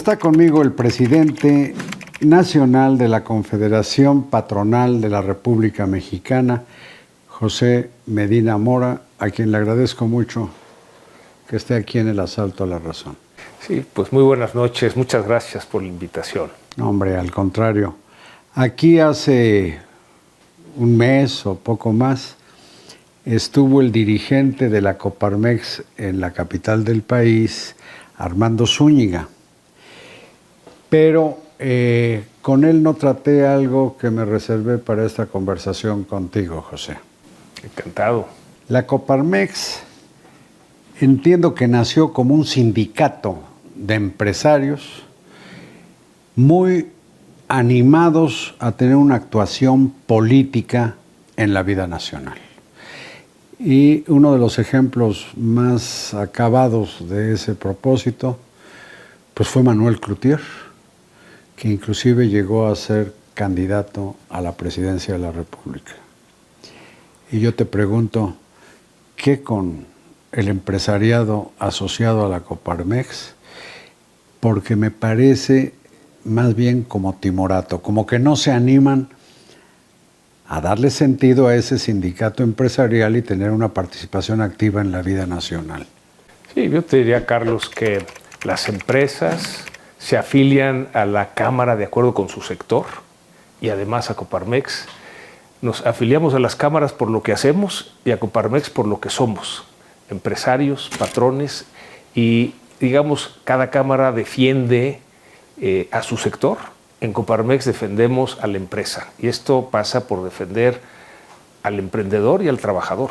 está conmigo el presidente nacional de la Confederación Patronal de la República Mexicana, José Medina Mora, a quien le agradezco mucho que esté aquí en el Asalto a la Razón. Sí, pues muy buenas noches, muchas gracias por la invitación. No, hombre, al contrario. Aquí hace un mes o poco más estuvo el dirigente de la Coparmex en la capital del país, Armando Zúñiga. Pero con él no traté algo que me reservé para esta conversación contigo, José. Encantado. La Coparmex entiendo que nació como un sindicato de empresarios muy animados a tener una actuación política en la vida nacional. Y uno de los ejemplos más acabados de ese propósito pues fue Manuel Cloutier, que inclusive llegó a ser candidato a la presidencia de la República. Y yo te pregunto, ¿qué con el empresariado asociado a la Coparmex? Porque me parece más bien como timorato, como que no se animan a darle sentido a ese sindicato empresarial y tener una participación activa en la vida nacional. Sí, yo te diría, Carlos, que las empresas se afilian a la Cámara de acuerdo con su sector y además a Coparmex. Nos afiliamos a las cámaras por lo que hacemos y a Coparmex por lo que somos, empresarios, patrones, y digamos, cada cámara defiende a su sector. En Coparmex defendemos a la empresa y esto pasa por defender al emprendedor y al trabajador,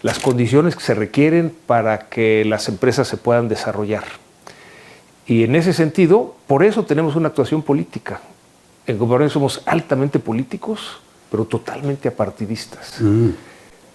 las condiciones que se requieren para que las empresas se puedan desarrollar. Y en ese sentido, por eso tenemos una actuación política. En Coparmex somos altamente políticos, pero totalmente apartidistas.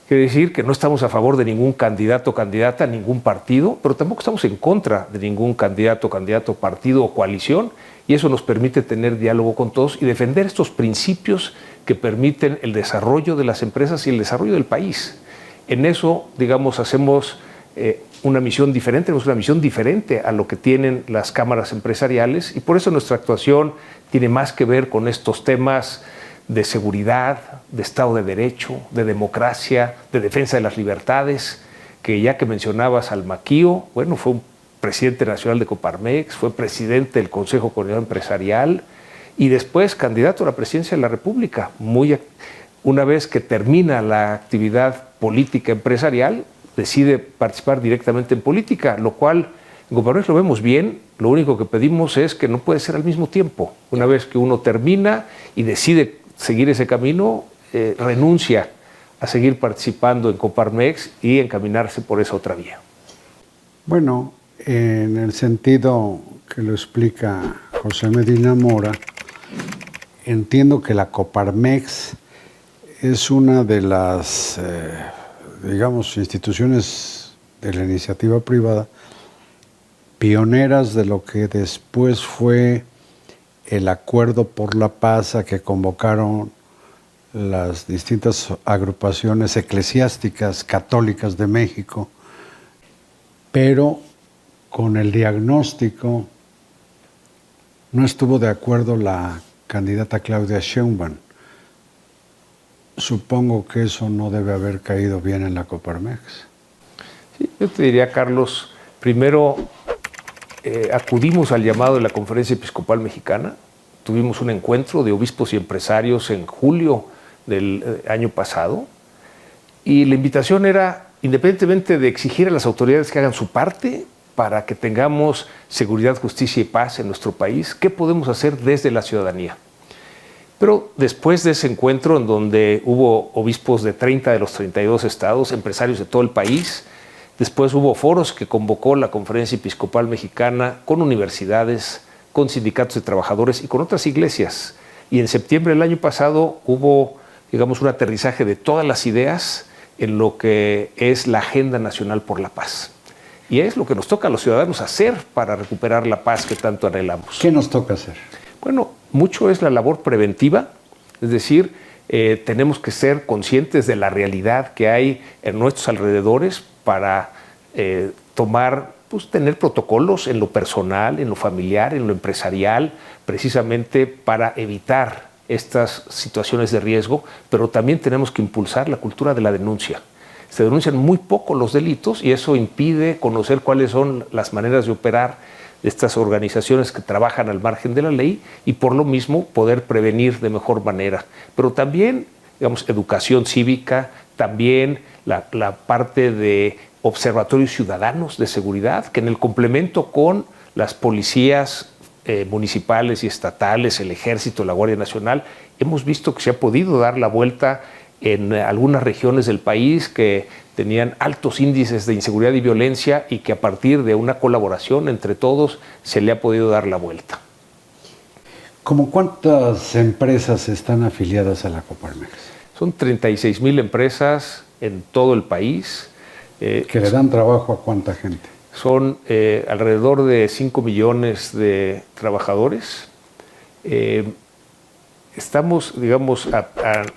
Quiere decir que no estamos a favor de ningún candidato o candidata, ningún partido, pero tampoco estamos en contra de ningún candidato, partido o coalición, y eso nos permite tener diálogo con todos y defender estos principios que permiten el desarrollo de las empresas y el desarrollo del país. En eso, digamos, hacemos una misión diferente, tenemos una misión diferente a lo que tienen las cámaras empresariales, y por eso nuestra actuación tiene más que ver con estos temas de seguridad, de Estado de Derecho, de democracia, de defensa de las libertades, que ya que mencionabas al Maquío, bueno, fue un presidente nacional de Coparmex, fue presidente del Consejo Coordinador Empresarial y después candidato a la presidencia de la República. Una vez que termina la actividad política empresarial, decide participar directamente en política, lo cual en Coparmex lo vemos bien. Lo único que pedimos es que no puede ser al mismo tiempo. Una vez que uno termina y decide seguir ese camino, renuncia a seguir participando en Coparmex y encaminarse por esa otra vía. Bueno, en el sentido que lo explica José Medina Mora, entiendo que la Coparmex es una de las, digamos, instituciones de la iniciativa privada pioneras de lo que después fue el Acuerdo por la Paz a que convocaron las distintas agrupaciones eclesiásticas católicas de México, pero con el diagnóstico no estuvo de acuerdo la candidata Claudia Sheinbaum. Supongo que eso no debe haber caído bien en la Coparmex. Sí, yo te diría, Carlos, primero acudimos al llamado de la Conferencia Episcopal Mexicana, tuvimos un encuentro de obispos y empresarios en julio del año pasado, y la invitación era, independientemente de exigir a las autoridades que hagan su parte para que tengamos seguridad, justicia y paz en nuestro país, ¿qué podemos hacer desde la ciudadanía? Pero después de ese encuentro, en donde hubo obispos de 30 de los 32 estados, empresarios de todo el país, después hubo foros que convocó la Conferencia Episcopal Mexicana con universidades, con sindicatos de trabajadores y con otras iglesias. Y en septiembre del año pasado hubo, digamos, un aterrizaje de todas las ideas en lo que es la Agenda Nacional por la Paz. Y es lo que nos toca a los ciudadanos hacer para recuperar la paz que tanto anhelamos. ¿Qué nos toca hacer? Bueno, mucho es la labor preventiva, es decir, tenemos que ser conscientes de la realidad que hay en nuestros alrededores para tomar pues, tener protocolos en lo personal, en lo familiar, en lo empresarial, precisamente para evitar estas situaciones de riesgo, pero también tenemos que impulsar la cultura de la denuncia. Se denuncian muy poco los delitos y eso impide conocer cuáles son las maneras de operar de estas organizaciones que trabajan al margen de la ley y por lo mismo poder prevenir de mejor manera. Pero también, digamos, educación cívica, también la parte de observatorios ciudadanos de seguridad, que en el complemento con las policías municipales y estatales, el Ejército, la Guardia Nacional, hemos visto que se ha podido dar la vuelta en algunas regiones del país que tenían altos índices de inseguridad y violencia y que a partir de una colaboración entre todos se le ha podido dar la vuelta. ¿Cómo cuántas empresas están afiliadas a la Coparmex? Son 36,000 empresas en todo el país. ¿Que le dan trabajo a cuánta gente? Son alrededor de 5 millones de trabajadores. Estamos, digamos,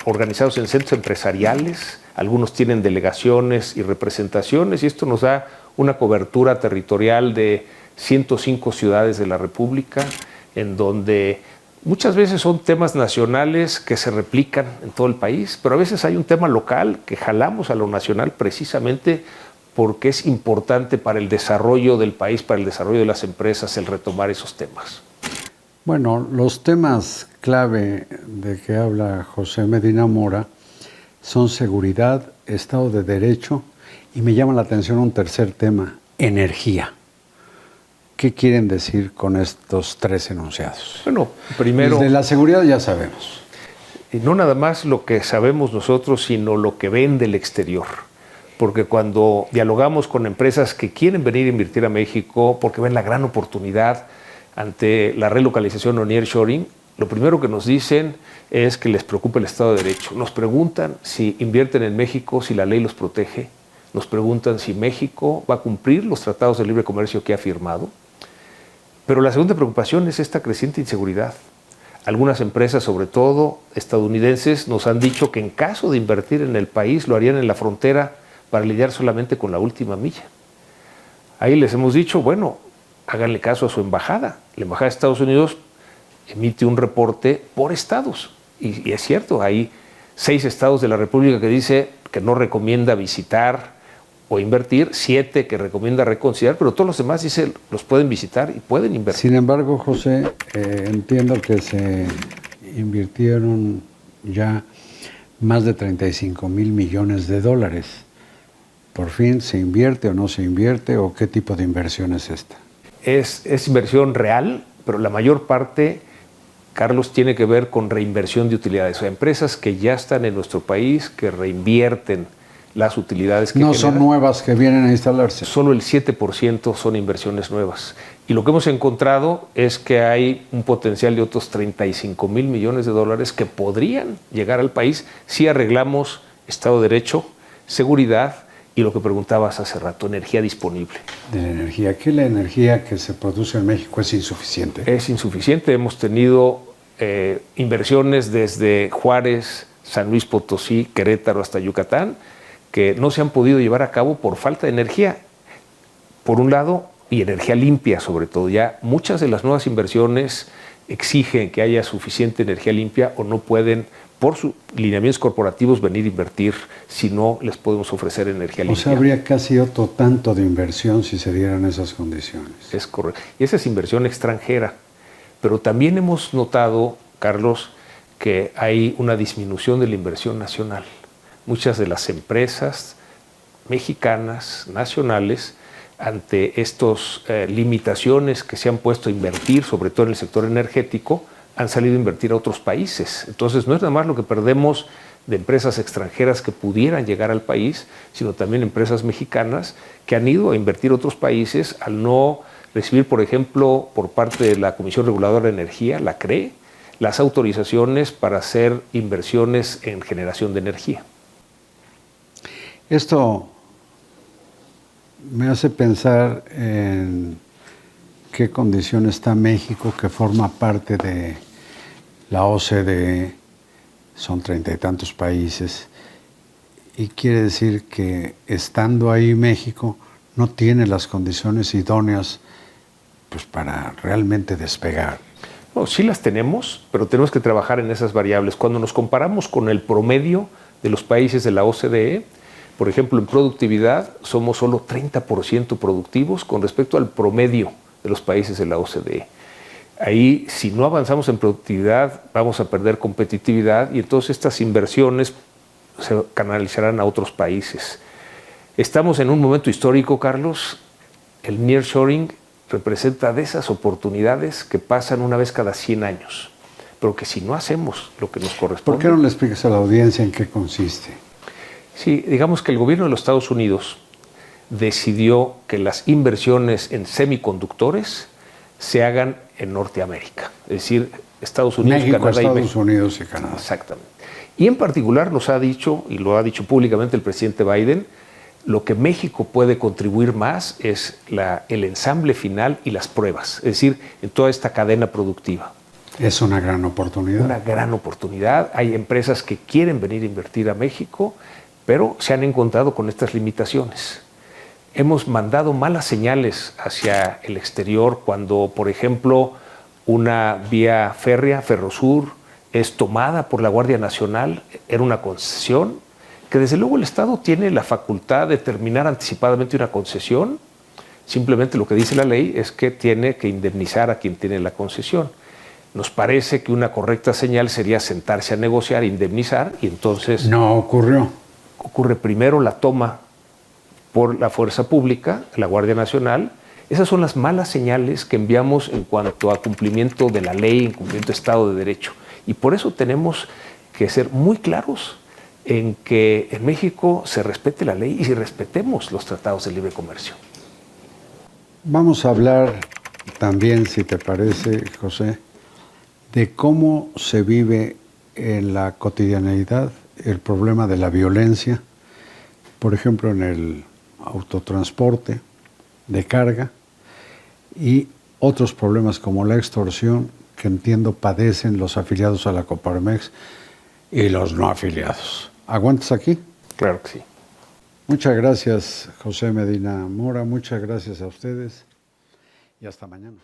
organizados en centros empresariales, algunos tienen delegaciones y representaciones y esto nos da una cobertura territorial de 105 ciudades de la República, en donde muchas veces son temas nacionales que se replican en todo el país, pero a veces hay un tema local que jalamos a lo nacional precisamente porque es importante para el desarrollo del país, para el desarrollo de las empresas, el retomar esos temas. Bueno, los temas clave de que habla José Medina Mora son seguridad, Estado de Derecho y me llama la atención un tercer tema, energía. ¿Qué quieren decir con estos tres enunciados? Bueno, primero... Desde la seguridad ya sabemos. Y no nada más lo que sabemos nosotros, sino lo que ven del exterior. Porque cuando dialogamos con empresas que quieren venir a invertir a México porque ven la gran oportunidad ante la relocalización o nearshoring, lo primero que nos dicen es que les preocupa el Estado de Derecho. Nos preguntan si invierten en México, si la ley los protege. Nos preguntan si México va a cumplir los tratados de libre comercio que ha firmado. Pero la segunda preocupación es esta creciente inseguridad. Algunas empresas, sobre todo estadounidenses, nos han dicho que en caso de invertir en el país lo harían en la frontera para lidiar solamente con la última milla. Ahí les hemos dicho, bueno, háganle caso a su embajada. La embajada de Estados Unidos emite un reporte por estados. Y es cierto, hay 6 estados de la República que dice que no recomienda visitar o invertir, 7 que recomienda reconsiderar, pero todos los demás dicen los pueden visitar y pueden invertir. Sin embargo, José, entiendo que se invirtieron ya más de 35,000 millones de dólares. ¿Por fin se invierte o no se invierte o qué tipo de inversión es esta? Es inversión real, pero la mayor parte, Carlos, tiene que ver con reinversión de utilidades. O sea, empresas que ya están en nuestro país, que reinvierten las utilidades que no generan. Son nuevas que vienen a instalarse. Solo el 7% son inversiones nuevas. Y lo que hemos encontrado es que hay un potencial de otros 35,000 millones de dólares que podrían llegar al país si arreglamos Estado de Derecho, seguridad y lo que preguntabas hace rato, energía disponible. De la energía. ¿Qué la energía que se produce en México es insuficiente? Es insuficiente. Hemos tenido inversiones desde Juárez, San Luis Potosí, Querétaro hasta Yucatán, que no se han podido llevar a cabo por falta de energía, por un lado, y energía limpia sobre todo. Ya muchas de las nuevas inversiones exigen que haya suficiente energía limpia o no pueden, por sus lineamientos corporativos, venir a invertir si no les podemos ofrecer energía limpia. O sea, habría casi otro tanto de inversión si se dieran esas condiciones. Es correcto. Y esa es inversión extranjera. Pero también hemos notado, Carlos, que hay una disminución de la inversión nacional. Muchas de las empresas mexicanas, nacionales, ante estas limitaciones que se han puesto a invertir, sobre todo en el sector energético, han salido a invertir a otros países. Entonces, no es nada más lo que perdemos de empresas extranjeras que pudieran llegar al país, sino también empresas mexicanas que han ido a invertir a otros países al no recibir, por ejemplo, por parte de la Comisión Reguladora de Energía, la CRE, las autorizaciones para hacer inversiones en generación de energía. Esto me hace pensar en qué condición está México, que forma parte de la OCDE, son 30 y tantos países, y quiere decir que estando ahí México no tiene las condiciones idóneas pues, para realmente despegar. No, sí las tenemos, pero tenemos que trabajar en esas variables. Cuando nos comparamos con el promedio de los países de la OCDE, por ejemplo, en productividad somos solo 30% productivos con respecto al promedio de los países de la OCDE. Ahí, si no avanzamos en productividad, vamos a perder competitividad y entonces estas inversiones se canalizarán a otros países. Estamos en un momento histórico, Carlos. El nearshoring representa de esas oportunidades que pasan una vez cada 100 años, pero que si no hacemos lo que nos corresponde... ¿Por qué no le explicas a la audiencia en qué consiste? Sí, digamos que el gobierno de los Estados Unidos decidió que las inversiones en semiconductores se hagan en Norteamérica, es decir, Estados Unidos, México, Canadá Estados y México. Unidos y Canadá. Exactamente. Y en particular nos ha dicho, y lo ha dicho públicamente el presidente Biden, lo que México puede contribuir más es el ensamble final y las pruebas, es decir, en toda esta cadena productiva. Es una gran oportunidad. Una gran oportunidad. Hay empresas que quieren venir a invertir a México, pero se han encontrado con estas limitaciones. Hemos mandado malas señales hacia el exterior cuando, por ejemplo, una vía férrea, Ferrosur, es tomada por la Guardia Nacional, era una concesión, que desde luego el Estado tiene la facultad de terminar anticipadamente una concesión. Simplemente lo que dice la ley es que tiene que indemnizar a quien tiene la concesión. Nos parece que una correcta señal sería sentarse a negociar, indemnizar, y entonces... No ocurrió. Ocurre primero la toma por la fuerza pública, la Guardia Nacional. Esas son las malas señales que enviamos en cuanto a cumplimiento de la ley, en cumplimiento de Estado de Derecho. Y por eso tenemos que ser muy claros en que en México se respete la ley y si respetemos los tratados de libre comercio. Vamos a hablar también, si te parece, José, de cómo se vive en la cotidianeidad el problema de la violencia, por ejemplo, en el autotransporte de carga y otros problemas como la extorsión que entiendo padecen los afiliados a la Coparmex y los no afiliados. ¿Aguantas aquí? Claro que sí. Muchas gracias, José Medina Mora, muchas gracias a ustedes y hasta mañana.